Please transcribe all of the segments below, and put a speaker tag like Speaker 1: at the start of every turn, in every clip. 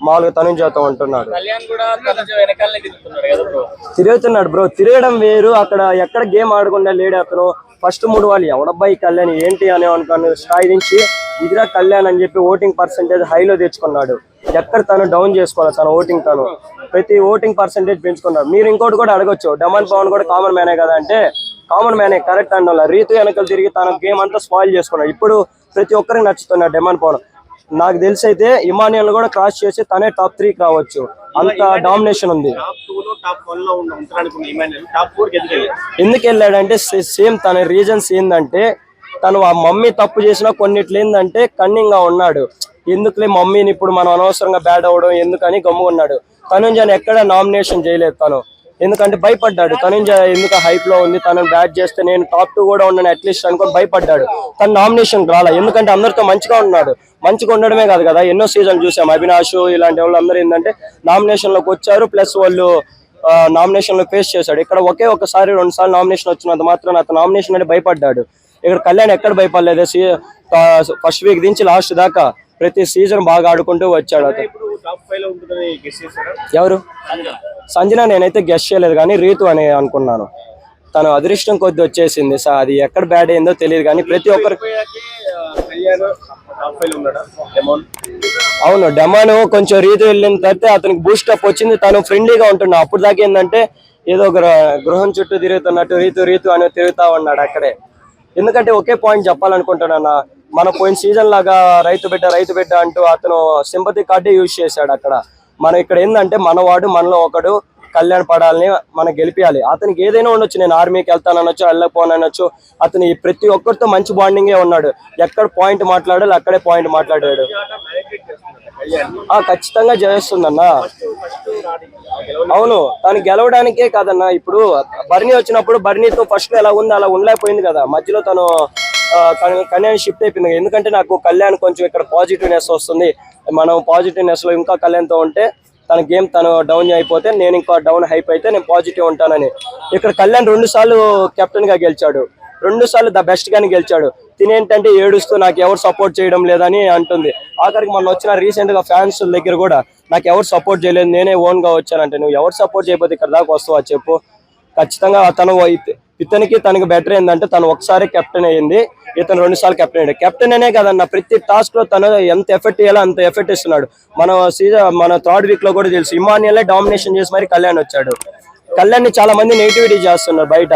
Speaker 1: మామూలుగా తనుజతో ఉంటున్నాడు. తిరుగుతున్నాడు బ్రో, తిరగడం వేరు. అక్కడ ఎక్కడ గేమ్ ఆడకుండా లేడు అతను. ఫస్ట్ 3 వాళ్ళు ఎవడబ్బాయి కళ్యాణ్ ఏంటి అని అనుకుని స్థాయి నుంచి ఇదిరా కళ్యాణ్ అని చెప్పి ఓటింగ్ పర్సెంటేజ్ హైలో తెచ్చుకున్నాడు. ఎక్కడ తను డౌన్ చేసుకోవాలి, తన ఓటింగ్ తను ప్రతి ఓటింగ్ పర్సెంటేజ్ పెంచుకున్నాడు. మీరు ఇంకోటి కూడా అడగొచ్చు, డమాన్ పవన్ కూడా కామన్ మ్యానే కదా అంటే కామన్ మ్యానే కరెక్ట్ అండ. రీతు వెనకలు తిరిగి తన గేమ్ అంతా స్పాయిల్ చేసుకున్నాడు. ఇప్పుడు ప్రతి ఒక్కరికి నచ్చుతున్నాడు డమాన్ పవన్. నాకు తెలిసి అయితే ఇమానియల్ కూడా క్రాస్ చేసి తనే టాప్ 3 కావచ్చు, అంత డామినేషన్ ఉంది. ఎందుకు వెళ్ళాడంటే సేమ్ తన రీజన్స్ ఏంటంటే తను ఆ మమ్మీ తప్పు చేసినా కొన్నిట్లు ఏంటంటే కన్నింగ్ గా ఉన్నాడు. ఎందుకులే మమ్మీని ఇప్పుడు మనం అనవసరంగా బ్యాడ్ అవ్వడం ఎందుకని గమ్ము ఉన్నాడు. తనుంజని ఎక్కడ నామినేషన్ చేయలేదు తను, ఎందుకంటే భయపడ్డాడు. తనుంజ ఎందుకు హైప్ లో ఉంది, తనని బ్యాట్ చేస్తే నేను టాప్ 2 కూడా ఉన్నాను అట్లీస్ట్ అనుకొని భయపడ్డాడు. తన నామినేషన్ రాలా, ఎందుకంటే అందరితో మంచిగా ఉన్నాడు. మంచిగా ఉండడమే కాదు కదా, ఎన్నో సీజన్లు చూసాం. అవినాష్ ఇలాంటి వాళ్ళు అందరూ ఏంటంటే నామినేషన్ లోకి వచ్చారు, ప్లస్ వాళ్ళు నామినేషన్ లో ఫేస్ చేశాడు. ఇక్కడ ఒకసారి 2 సార్లు నామినేషన్ వచ్చినంత మాత్రం అతను నామినేషన్ అంటే భయపడ్డాడు. ఇక్కడ కళ్యాణ్ ఎక్కడ భయపడలేదు. ఫస్ట్ వీక్ నుంచి లాస్ట్ దాకా ప్రతి సీజన్ బాగా ఆడుకుంటూ వచ్చాడు. అతను ఎవరు? సంజన నేనైతే గెస్ట్ చేయలేదు కానీ రీతు అని అనుకున్నాను. తను అదృష్టం కొద్ది వచ్చేసింది. అది ఎక్కడ బ్యాడ్ అయిందో తెలియదు కానీ ప్రతి ఒక్కరికి అవును. డెమాన్ కొంచెం రీతు వెళ్ళిన తర్వాత అతనికి బూస్టప్ వచ్చింది. తను ఫ్రెండ్లీగా ఉంటున్నాడు. అప్పుడు దాకా ఏంటంటే ఏదో గృహం చుట్టూ తిరుగుతున్నట్టు రీతు అని తిరుగుతా ఉన్నాడు అక్కడే. ఎందుకంటే ఒకే పాయింట్ చెప్పాలనుకుంటున్నా, మన పోయిన సీజన్ లాగా రైతు బిడ్డ అంటూ అతను సింపతి కార్డే యూజ్ చేశాడు అక్కడ. మనం ఇక్కడ ఏంటంటే మనవాడు మనలో ఒకడు కళ్యాణ్ పడాలని మనం గెలిపియాలి. అతనికి ఏదైనా ఉండొచ్చు, నేను ఆర్మీకి వెళ్తానొచ్చు వెళ్ళకపోనొచ్చు, అతను ప్రతి ఒక్కరితో మంచి బాండింగే ఉన్నాడు. ఎక్కడ పాయింట్ మాట్లాడాలి అక్కడే పాయింట్ మాట్లాడాడు. ఖచ్చితంగా చేస్తుందన్నా. అవును, తను గెలవడానికే కాదన్నా. ఇప్పుడు బర్నీ వచ్చినప్పుడు బర్నీతో ఫస్ట్ ఎలా ఉంది అలా ఉండలేకపోయింది కదా, మధ్యలో తను కళ్యాణ్ షిఫ్ట్ అయిపోయింది. ఎందుకంటే నాకు కళ్యాణ్ కొంచెం ఇక్కడ పాజిటివ్నెస్ వస్తుంది, మనం పాజిటివ్నెస్ లో ఇంకా కళ్యాణ్తో ఉంటే తన గేమ్ తను డౌన్ అయిపోతే నేను ఇంకా డౌన్ హైప్ అయితే నేను పాజిటివ్ ఉంటానని. ఇక్కడ కళ్యాణ్ 2 సార్లు కెప్టెన్ గా గెలిచాడు, 2 సార్లు ద బెస్ట్ గానే గెలిచాడు. తినేంటంటే ఏడుస్తూ నాకు ఎవరు సపోర్ట్ చేయడం లేదని అంటుంది. ఆఖరికి మొన్న వచ్చిన రీసెంట్ గా ఫ్యాన్స్ దగ్గర కూడా నాకు ఎవరు సపోర్ట్ చేయలేదు, నేనే ఓన్ గా వచ్చానంటే నువ్వు ఎవరు సపోర్ట్ చేయకపోతే ఇక్కడ దాకా వస్తావా చెప్పు. ఖచ్చితంగా తను ఇతనికి తనకి బెటర్ ఏంటంటే తను ఒకసారి కెప్టెన్ అయ్యింది, ఇతను 2 సార్లు కెప్టెన్ అయ్యాడు. కెప్టెన్ అనే కదన్న ప్రతి టాస్క్ లో తను ఎంత ఎఫెక్ట్ ఇవ్వాలో అంత ఎఫెక్ట్ ఇస్తున్నాడు. మన 3rd వీక్ లో కూడా తెలుసు, ఇమానియల్ డామినేషన్ చేసి మరి కళ్యాణ్ వచ్చాడు. కళ్యాణ్ ని చాలా మంది నెగిటివిటీ చేస్తున్నారు బయట.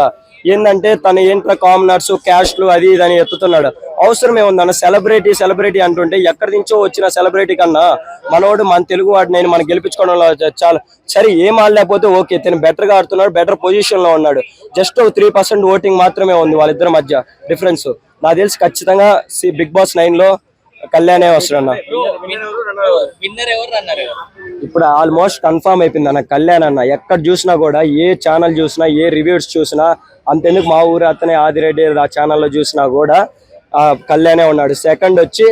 Speaker 1: ఏంటంటే తను ఏంటో కామనర్స్ క్యాస్ట్లు అది ఇది అని ఎత్తుతున్నాడు. అవసరమే ఉందన్న సెలబ్రిటీ అంటుంటే ఎక్కడి నుంచో వచ్చిన సెలబ్రిటీ కన్నా మనోడు మన తెలుగు వాడిని నేను మనం గెలిపించుకోవడంలో చాలా సరే. ఏం ఆడలేకపోతే ఓకే, తను బెటర్ గా ఆడుతున్నాడు, బెటర్ పొజిషన్ లో ఉన్నాడు. జస్ట్ 3% ఓటింగ్ మాత్రమే ఉంది వాళ్ళిద్దరి మధ్య డిఫరెన్స్. నాకు తెలిసి ఖచ్చితంగా బిగ్ బాస్ 9 లో కళ్యాణే వస్తాడన్న. ఇప్పుడు ఆల్మోస్ట్ కన్ఫర్మ్ అయిపోయింది అన్న కళ్యాణ్ అన్న. ఎక్కడ చూసినా కూడా ఏ ఛానల్ చూసినా ఏ రివ్యూస్ చూసినా అంతెందుకు మా ఊరు అతనే ఆదిరెడ్డి ఆ ఛానల్లో చూసినా కూడా కళ్యాణే ఉన్నాడు. సెకండ్ వచ్చి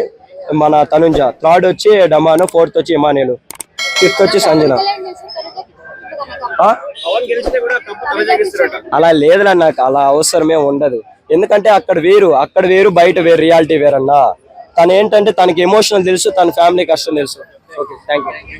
Speaker 1: మన తనుంజ, థర్డ్ వచ్చి డమాను, 4th వచ్చి ఇమానియల్, 5th వచ్చి సంజన. అలా లేదులే, నాకు అలా అవసరమే ఉండదు. ఎందుకంటే అక్కడ వేరు బయట వేరు, రియాలిటీ వేరన్నా. తను ఏంటంటే తనకి ఎమోషనల్ తెలుసు, తన ఫ్యామిలీ కష్టం తెలుసు. Okay, thank you.